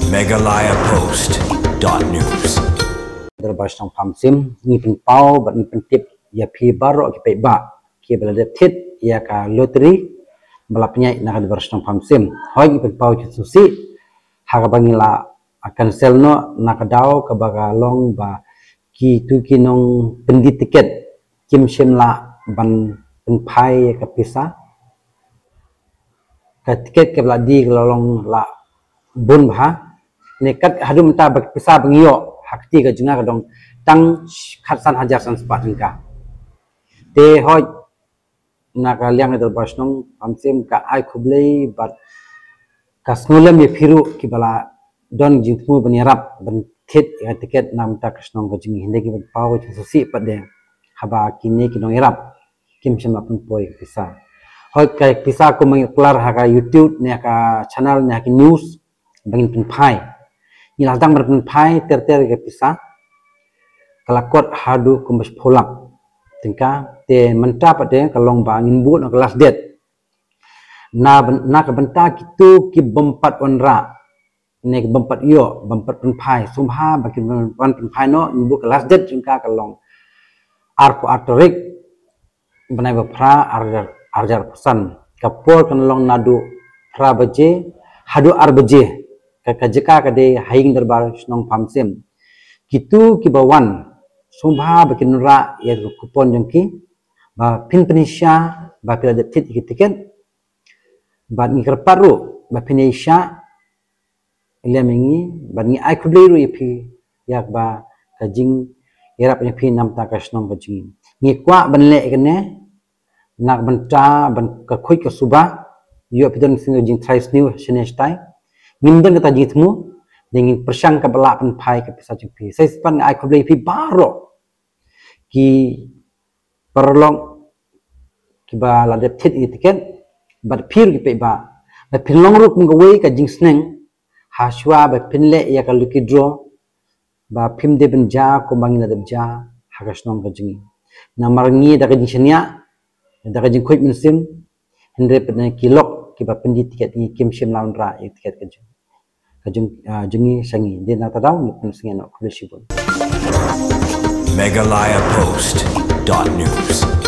megalayapost.news. Terbahas tentang pamsim, ni penpau, bat ni pentip, ya pi baru kita ba, kita berada tit, ya ka loteri, balapnya nak terbahas tentang pamsim. Hoi ni penpau susi, harga bangila akan selno nak dau ke bagalong ba ki tu kinong pendi tiket kim shimla ban penpai ke pisah. Ke tiket ke beladi ke lolong la bun bah nekat hadum ta bak pisah bangio hakti ke jenga ke dong tang khatsan hajar san sepat engka te hoj nak liang itu basnong amsim ka ai khublei bat kasnulem ye phiru ki bala don jintmu benirap ben thit ya tiket nam ta kasnong ke jingi hinde ki pawo susi pade haba kini ki dong irap kim shimla pun poi pisah. Hoi kai pisah ko mengiklar haka YouTube ne haka channel ne haka news bangin penpai ni latang berpenpai ter ke pisah kelakot hadu kumbas polak tingka te mentap ade kalong bangin but na kelas det na ke benta kitu ki bempat onra ne ke bempat yo bempat penpai sumha bakin wan penpai no bu kelas det tingka kalong arpo artorik benai bapra arjar pesan kapor kanlong nadu pra baje hadu arbaje kajeka kade haing derbar snong pamsim kitu kibawan sumha bakin ra ya kupon jengki ba pin penisha ba pila de tit tiket ba ni kerparu ba penisha lemengi ba ni ai kubleru ipi yak ba kajing irap ni pin nam ta kasnong kajing ni kwa banle kene nak benta ban ka khoi ka suba yo pidon singa jing thais new sinestai ngimdan kata jitmu dengan persang ka bala penpai ka pisa jpi sai span ai khoblei pi baro ki perlong ki ba la de tit tiket bat phir ki pe ba pinlong ruk mengawei ka jing sneng haswa ba pinle ya ka luki draw ba pim de benja ko mangina de ja hagasnong ka jing namarngi da ka jing senya da ka jing khoi minsim hendre pene kilok ki ba pendi tiket ni kim shim laun ra tiket ka jing jungi sangi dia nak tahu ni pun sengi nak kulit sibun megalayapost.news.